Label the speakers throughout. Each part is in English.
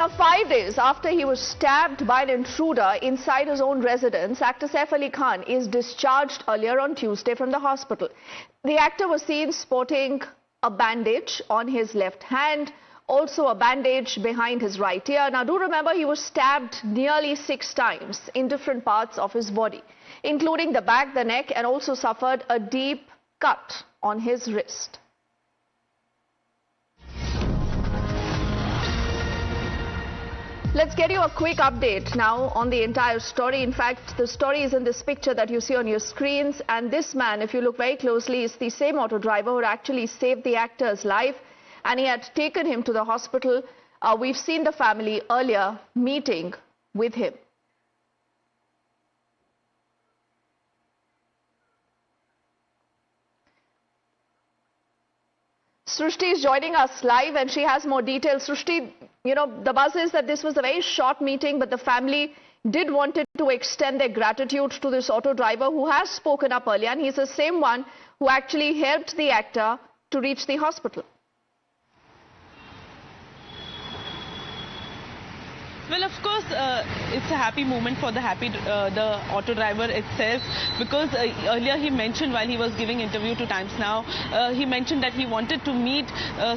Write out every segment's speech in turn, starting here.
Speaker 1: Now, 5 days after he was stabbed by an intruder inside his own residence, actor Saif Ali Khan is discharged earlier on Tuesday from the hospital. The actor was seen sporting a bandage on his left hand, also a bandage behind his right ear. Now, do remember he was stabbed nearly 6 times in different parts of his body, including the back, the neck, and also suffered a deep cut on his wrist. Let's get you a quick update now on the entire story. In fact, the story is in this picture that you see on your screens. And this man, if you look very closely, is the same auto driver who actually saved the actor's life. And he had taken him to the hospital. We've seen the family earlier meeting with him. Srushti is joining us live and she has more details. Srushti, you know, the buzz is that this was a very short meeting, but the family did wanted to extend their gratitude to this auto driver who has spoken up earlier, and he's the same one who actually helped the actor to reach the hospital.
Speaker 2: Well, of course, it's a happy moment for the auto driver itself, because earlier he mentioned, while he was giving interview to Times Now, he mentioned that he wanted to meet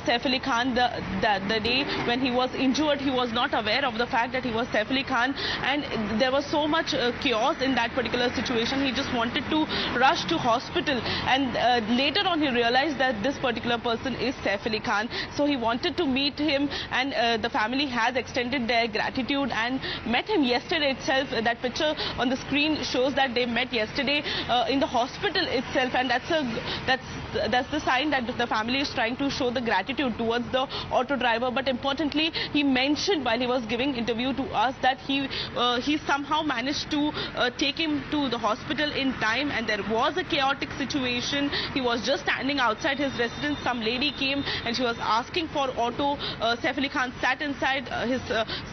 Speaker 2: Saif Ali Khan the day when he was injured. He was not aware of the fact that he was Saif Ali Khan, and there was so much chaos in that particular situation. He just wanted to rush to hospital, and later on he realized that this particular person is Saif Ali Khan. So he wanted to meet him, and the family has extended their gratitude and met him yesterday itself. That picture on the screen shows that they met yesterday in the hospital itself, and that's the sign that the family is trying to show the gratitude towards the auto driver. But importantly, he mentioned while he was giving interview to us that he somehow managed to take him to the hospital in time, and there was a chaotic situation. He was just standing outside his residence. Some lady came and she was asking for auto. Saif Ali Khan sat inside. His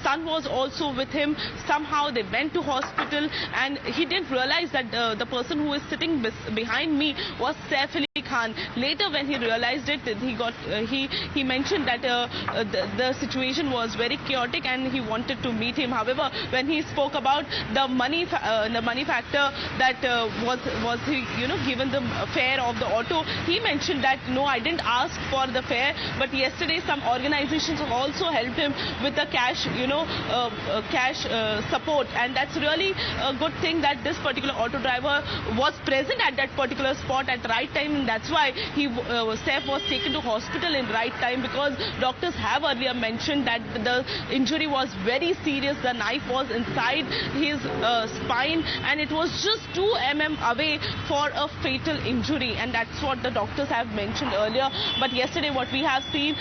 Speaker 2: son was also with him. Somehow they went to hospital, and he didn't realize that the person who is sitting behind me was Saif Ali Khan. Later, when he realized it, he mentioned that the situation was very chaotic and he wanted to meet him. However, when he spoke about the money factor, that was he given the fare of the auto, he mentioned that no, I didn't ask for the fare, but yesterday some organizations have also helped him with the cash support, and that's really a good thing that this particular auto driver was present at that particular spot at right time, and that's why Saif was taken to hospital in right time, because doctors have earlier mentioned that the injury was very serious. The knife was inside his spine, and it was just 2 mm away for a fatal injury, and that's what the doctors have mentioned earlier. But yesterday what we have seen,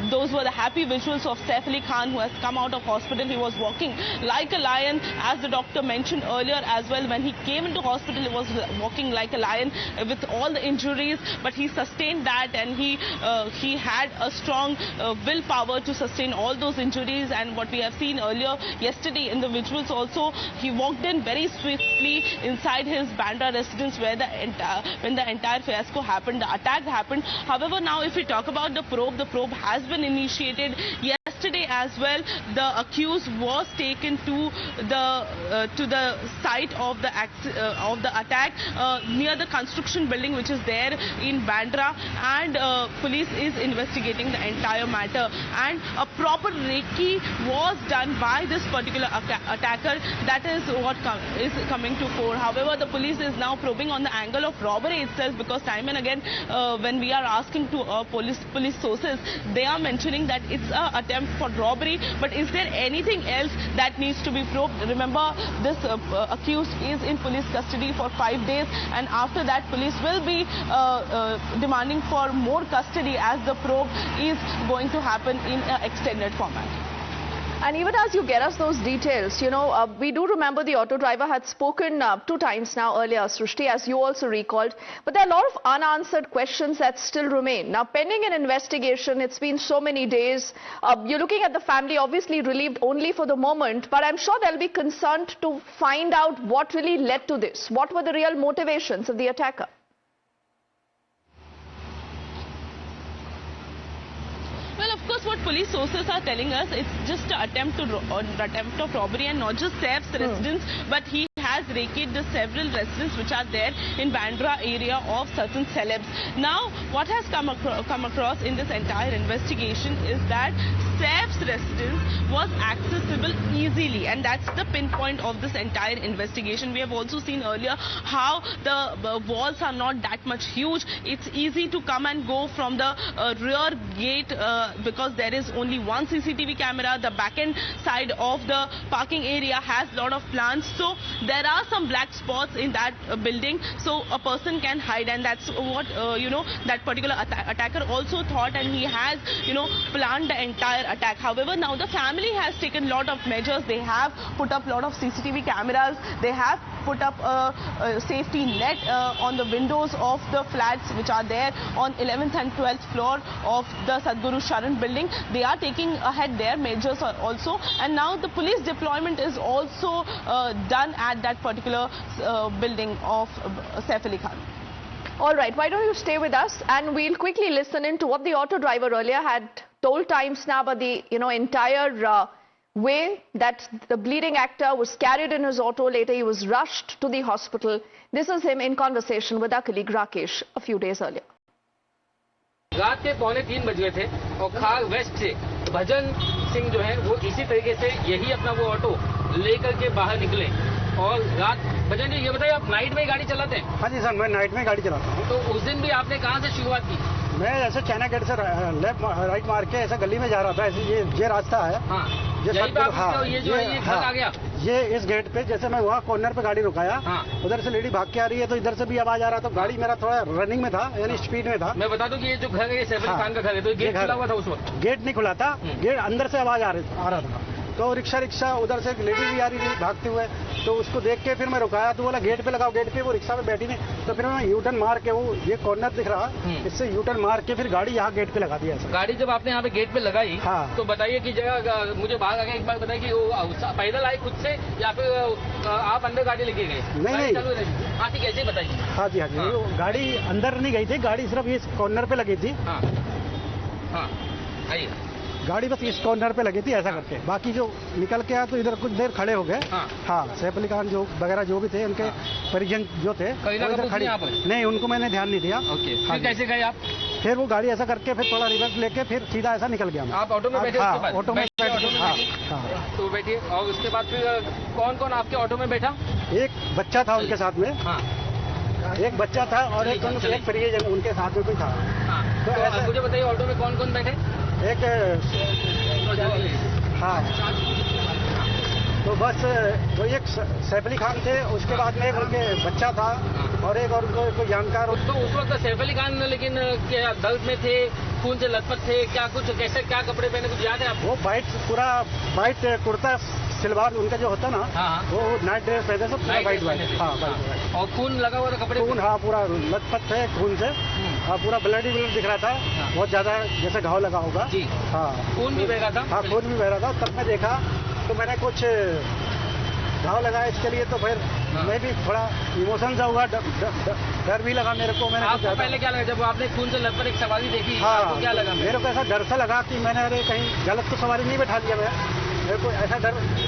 Speaker 2: those were the happy visuals of Saif Ali Khan, who has come out of hospital. He was walking like a lion, as the doctor mentioned earlier as well. When he came into hospital, he was walking like a lion with all the injuries, but he sustained that, and he had a strong willpower to sustain all those injuries. And what we have seen earlier yesterday in the visuals also, he walked in very swiftly inside his Bandra residence, where when the entire fiasco happened, the attack happened. However, now if we talk about the probe has been initiated. Yesterday as well, the accused was taken to the site of the attack near the construction building which is there in Bandra, and police is investigating the entire matter, and a proper recce was done by this particular attacker. That is what is coming to fore. However, the police is now probing on the angle of robbery itself, because time and again when we are asking to police sources, they are mentioning that it's an attempt for robbery, but is there anything else that needs to be probed? Remember, this accused is in police custody for 5 days, and after that police will be demanding for more custody, as the probe is going to happen in an extended format.
Speaker 1: And even as you get us those details, we do remember the auto driver had spoken 2 times now earlier, Srushti, as you also recalled. But there are a lot of unanswered questions that still remain. Now, pending an investigation, it's been so many days. You're looking at the family, obviously relieved only for the moment, but I'm sure they'll be concerned to find out what really led to this. What were the real motivations of the attacker?
Speaker 2: Well, of course, what police sources are telling us, it's just an attempt of robbery, and not just Saif's residence, but he has raided the several residences which are there in Bandra area of certain celebs. Now, what has come across in this entire investigation is that Saif's residence was accessible easily, and that's the pinpoint of this entire investigation. We have also seen earlier how the walls are not that much huge. It's easy to come and go from the rear gate because there is only one CCTV camera. The back end side of the parking area has a lot of plants, so there are some black spots in that building, so a person can hide, and that's what that particular attacker also thought, and he has planned the entire attack. However, now the family has taken a lot of measures. They have put up a lot of CCTV cameras. They have put up a safety net on the windows of the flats which are there on 11th and 12th floor of the Sadhguru Sharan building. They are taking ahead their measures also, and now the police deployment is also done at that particular building of Saif Ali Khan.
Speaker 1: All right, why don't you stay with us and we'll quickly listen in to what the auto driver earlier had told Times Now about the entire way that the bleeding actor was carried in his auto. Later he was rushed to the hospital. This is him in conversation with our colleague Rakesh a few days earlier.
Speaker 3: रात के 2:45 बज गए थे और खाग waste से भजन सिंह जो है वो इसी तरीके से यही अपना वो ऑटो लेकर के बाहर निकले और रात भजन जी ये बताइए आप नाइट में ही गाड़ी चलाते हैं?
Speaker 4: हाँ जी सर, मैं नाइट में गाड़ी चलाता हूँ।
Speaker 3: तो उस दिन भी आपने कहाँ से शुरुआत की?
Speaker 4: मैं ऐसे चाइना गेट से लेफ्ट राइट मार के ऐसे गली में जा रहा था। ऐसे ये रास्ता है।
Speaker 3: हाँ,
Speaker 4: ये
Speaker 3: जो है ये घर आ गया।
Speaker 4: ये इस गेट पे जैसे मैं वहाँ कॉर्नर पे गाड़ी रुकाया,
Speaker 3: हाँ।
Speaker 4: उधर से लेडी भाग के आ रही है तो इधर से भी आवाज आ रहा, तो गाड़ी मेरा थोड़ा रनिंग में था, यानी स्पीड में था।
Speaker 3: मैं बता दूं कि ये जो घर है ये सैफ अली खान का घर है, तो गेट खुला हुआ था उस वक्त?
Speaker 4: गेट नहीं खुला था, गेट अंदर से आवाज आ रहा था। तो रिक्शा उधर से लेडी भी आ रही थी भागते हुए, तो उसको देख के फिर मैं रुकाया, तो बोला गेट पे लगाओ। गेट पे वो रिक्शा पे बैठी नहीं, तो फिर मैं यूटर्न मार के, वो ये कॉर्नर दिख रहा, इससे यूटर्न मार के फिर गाड़ी यहाँ गेट पे लगा दिया।
Speaker 3: गाड़ी जब आपने यहाँ पे गेट पे लगाई,
Speaker 4: हाँ।
Speaker 3: तो बताइए कि जगह मुझे बाहर आगे एक बार बताइए कि वो पैदल आई खुद से या फिर आप अंदर गाड़ी लेके गए?
Speaker 4: नहीं,
Speaker 3: हाँ ठीक है, ऐसे बताइए।
Speaker 4: हाँ जी, हाँ जी, गाड़ी अंदर नहीं गई थी, गाड़ी सिर्फ इस कॉर्नर पे लगी थी।
Speaker 3: हाँ आइए,
Speaker 4: गाड़ी बस इस कॉर्नर पे लगी थी ऐसा करके। बाकी जो निकल के आया तो इधर कुछ देर खड़े हो गए। हाँ, सैफ अली खान जो वगैरह जो भी थे, उनके परिजन जो थे इधर खड़े। नहीं, उनको मैंने ध्यान नहीं दिया।
Speaker 3: फिर कैसे गए आप?
Speaker 4: फिर वो गाड़ी ऐसा करके फिर थोड़ा रिवर्स लेके फिर सीधा ऐसा निकल गया।
Speaker 3: आप ऑटो में बैठे?
Speaker 4: हाँ, ऑटो में बैठे।
Speaker 3: तो बैठिए, और उसके बाद फिर कौन कौन आपके ऑटो में बैठा?
Speaker 4: एक बच्चा था उनके साथ में। एक बच्चा था और एक परिजन उनके साथ में कोई था।
Speaker 3: तो मुझे बताइए ऑटो में कौन कौन बैठे?
Speaker 4: एक हाँ, तो बस वो एक सैफ अली खान थे, उसके बाद में उनके बच्चा था और एक और कोई जानकार।
Speaker 3: तो उस वक्त सैफ अली खान लेकिन क्या दर्द में थे, खून से लथपथ थे, क्या कुछ कैसे क्या कपड़े पहने कुछ याद है आपको?
Speaker 4: वो पूरा वाइट कुर्ता सलवार उनका जो होता ना, वो नाइट ड्रेस पहने सब वाइट। हाँ, वाइट।
Speaker 3: और खून लगा हुआ था कपड़े?
Speaker 4: खून, हाँ, पूरा लथपथ थे खून से। हाँ, पूरा ब्लड दिख रहा था, बहुत ज्यादा, जैसे घाव लगा होगा।
Speaker 3: जी।
Speaker 4: हाँ,
Speaker 3: खून भी बह रहा था?
Speaker 4: हाँ, खून भी बह रहा था। तब मैं देखा तो मैंने कुछ घाव लगाया इसके लिए, तो फिर मैं भी थोड़ा इमोशन सा हुआ, डर भी लगा मेरे को। मैंने
Speaker 3: आपको पहले क्या लगा जब आपने खून से लथपथ एक सवारी देखी?
Speaker 4: हाँ,
Speaker 3: आपको क्या लगा?
Speaker 4: मेरे को ऐसा डर सा लगा कि मैंने अरे कहीं गलत तो सवारी नहीं बैठा लिया मैं, मेरे को ऐसा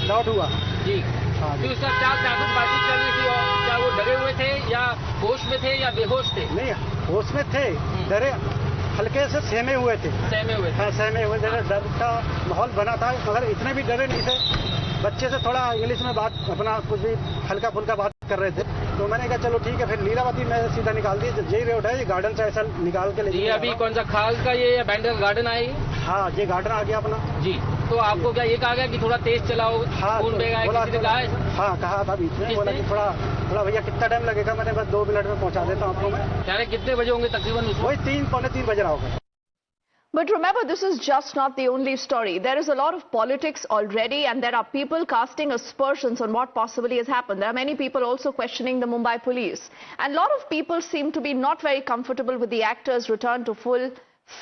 Speaker 4: डाउट हुआ।
Speaker 3: जी। हाँ, फिर उसका क्या कुछ बातचीत चल रही थी और क्या वो डरे हुए थे या होश में थे या बेहोश थे?
Speaker 4: नहीं, होश में थे, डरे हल्के से सहमे हुए थे।
Speaker 3: सहमे हुए?
Speaker 4: हाँ, सहमे हुए थे, डर का माहौल बना था, मगर इतने भी डरे नहीं थे। बच्चे से थोड़ा इंग्लिश में बात, अपना कुछ भी हल्का फुल्का बात कर रहे थे, तो मैंने कहा चलो ठीक है। फिर लीलावती में सीधा निकाल दिए, यही रोड है, ये गार्डन से ऐसा निकाल के ले।
Speaker 3: ये अभी कौन सा खाल का ये या बैंडर गार्डन आए?
Speaker 4: हाँ, ये गार्डन आ गया अपना।
Speaker 3: जी। तो आपको क्या ये कहा गया कि थोड़ा तेज चलाओ?
Speaker 4: हाँ,
Speaker 3: खून बह गया, किसी ने कहा है?
Speaker 4: हाँ, कहा था बीच में, बोला कि थोड़ा भैया कितना टाइम लगेगा? मैंने बस 2 मिनट में पहुंचा देता हूँ आपको मैं।
Speaker 3: यानी कितने बजे होंगे तकरीबन?
Speaker 4: वही 3 पौने 3 बज रहा होगा।
Speaker 1: But remember, this is just not the only story. There is a lot of politics already, and there are people casting aspersions on what possibly has happened. There are many people also questioning the Mumbai police. And a lot of people seem to be not very comfortable with the actor's return to full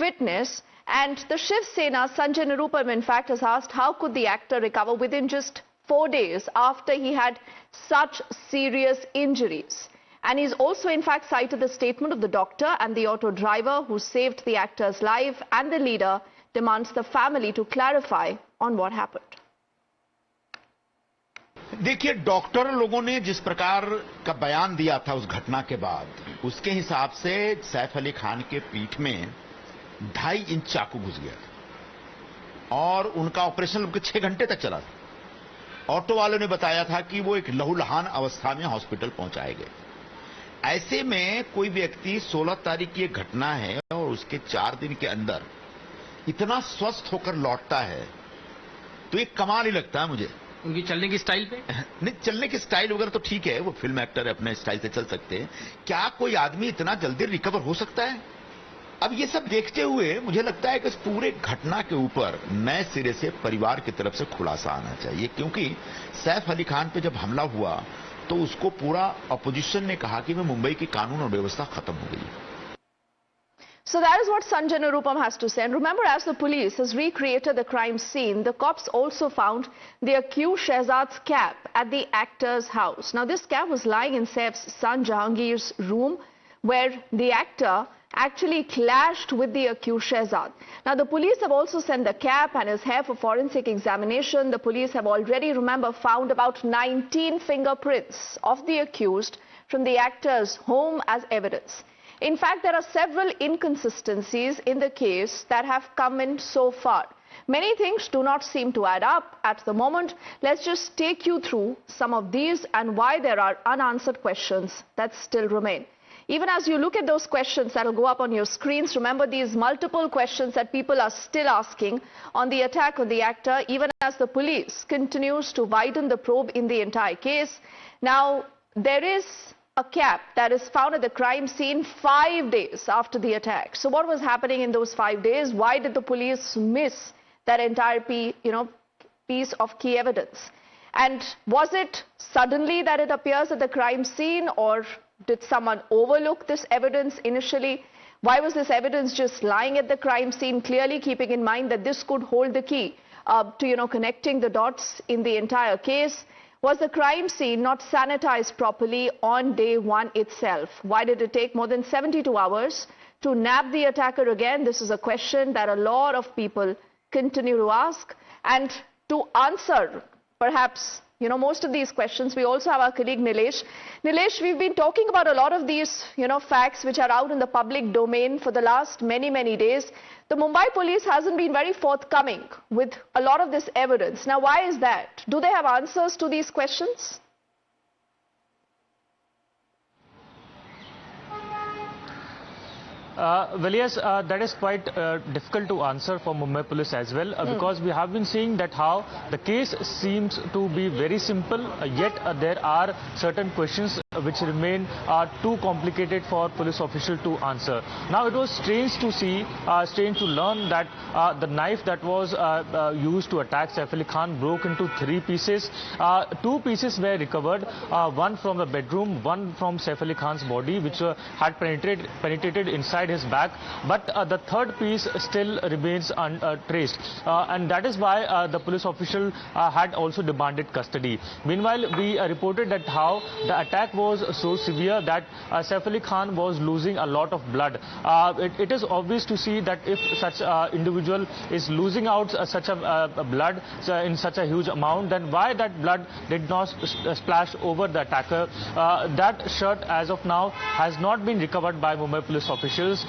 Speaker 1: fitness. And the Shiv Sena, Sanjay Nirupam, in fact, has asked how could the actor recover within just 4 days after he had such serious injuries. And he's also, in fact, cited the statement of the doctor and the auto driver who saved the actor's life and the leader demands the family to clarify on what happened.
Speaker 5: देखिए, doctor लोगों ने जिस प्रकार का बयान दिया था उस घटना के बाद, उसके हिसाब से सैफ अली खान के पीठ में 2.5 इंच चाकू घुस गया और उनका ऑपरेशन लगभग 6 घंटे तक चला था। ऑटो वालों ने बताया था कि वो एक लहूलुहान अवस्था में हॉस्पिटल पहुंचाए गए। ऐसे में कोई व्यक्ति 16 तारीख की एक घटना है और उसके 4 दिन के अंदर इतना स्वस्थ होकर लौटता है, तो ये कमाल ही लगता है मुझे।
Speaker 3: उनकी चलने की स्टाइल पे
Speaker 5: नहीं, चलने की स्टाइल वगैरह तो ठीक है, वो फिल्म एक्टर है, अपने स्टाइल से चल सकते हैं। क्या कोई आदमी इतना जल्दी रिकवर हो सकता है? अब ये सब देखते हुए मुझे लगता है कि इस पूरे घटना के ऊपर नए सिरे से परिवार की तरफ से खुलासा आना चाहिए, क्योंकि सैफ अली खान पे जब हमला हुआ तो उसको पूरा अपोजिशन ने कहा कि मुंबई की कानून और व्यवस्था खत्म हो गई है।
Speaker 1: So that is what Sanjay Nirupam has to say. And remember, as the police has recreated the crime scene, the cops also found the accused Shehzad's cap at the actor's house. Now, this cap was lying in Saif's son Jahangir's room, where the actor actually clashed with the accused Shehzad. Now, the police have also sent the cap and his hair for forensic examination. The police have already, remember, found about 19 fingerprints of the accused from the actor's home as evidence. In fact, there are several inconsistencies in the case that have come in so far. Many things do not seem to add up at the moment. Let's just take you through some of these and why there are unanswered questions that still remain. Even as you look at those questions that will go up on your screens, remember these multiple questions that people are still asking on the attack on the actor, even as the police continues to widen the probe in the entire case. Now, there is a cap that is found at the crime scene 5 days after the attack. So what was happening in those 5 days? Why did the police miss that entire piece of key evidence? And was it suddenly that it appears at the crime scene, or did someone overlook this evidence initially? Why was this evidence just lying at the crime scene, clearly keeping in mind that this could hold the key to connecting the dots in the entire case? Was the crime scene not sanitized properly on day one itself? Why did it take more than 72 hours to nab the attacker again? This is a question that a lot of people continue to ask. And to answer, perhaps, most of these questions, we also have our colleague Nilesh. Nilesh, we've been talking about a lot of these, facts which are out in the public domain for the last many days. The Mumbai police hasn't been very forthcoming with a lot of this evidence. Now, why is that? Do they have answers to these questions?
Speaker 6: Well, yes, that is quite difficult to answer for Mumbai police as well, because we have been seeing that how the case seems to be very simple, yet there are certain questions which remain too complicated for police official to answer. Now, it was strange to see, strange to learn that the knife that was used to attack Saif Ali Khan broke into 3 pieces. 2 pieces were recovered, one from the bedroom, one from Saif Ali Khan's body, which had penetrated inside his back, but the 3rd piece still remains untraced, and that is why the police official had also demanded custody. Meanwhile, we reported that how the attack was so severe that Saif Ali Khan was losing a lot of blood. It is obvious to see that if such individual is losing out such a blood in such a huge amount, then why that blood did not splash over the attacker? That shirt as of now has not been recovered by Mumbai police officials.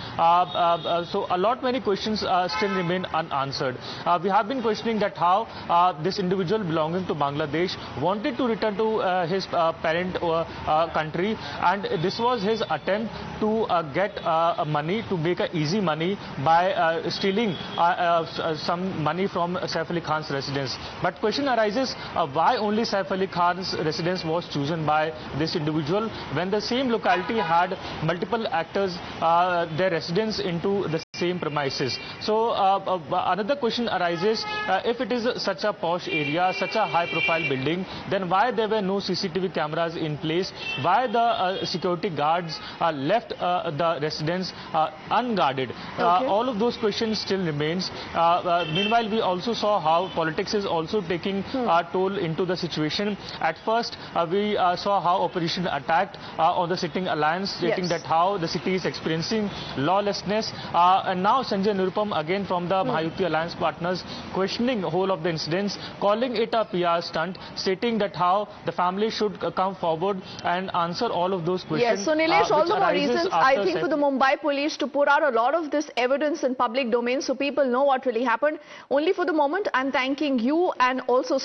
Speaker 6: So many questions still remain unanswered. We have been questioning that how this individual belonging to Bangladesh wanted to return to his parent country, and this was his attempt to get money, to make easy money by stealing some money from Saif Ali Khan's residence. But question arises, why only Saif Ali Khan's residence was chosen by this individual when the same locality had multiple actors, their residence into the same premises? So another question arises, if it is such a posh area, such a high profile building, then why there were no CCTV cameras in place? Why the security guards left the residence unguarded? All of those questions still remains. Meanwhile, we also saw how politics is also taking a toll into the situation. At first, we saw how opposition attacked on the sitting alliance, stating that how the city is experiencing lawlessness. And now Sanjay Nirupam again from the Mahayuti Alliance partners questioning whole of the incidents, calling it a PR stunt, stating that how the family should come forward and answer all of those questions.
Speaker 1: Yes, so Nilesh, all the more reasons I think for the Mumbai police to put out a lot of this evidence in public domain so people know what really happened. Only for the moment, I'm thanking you and also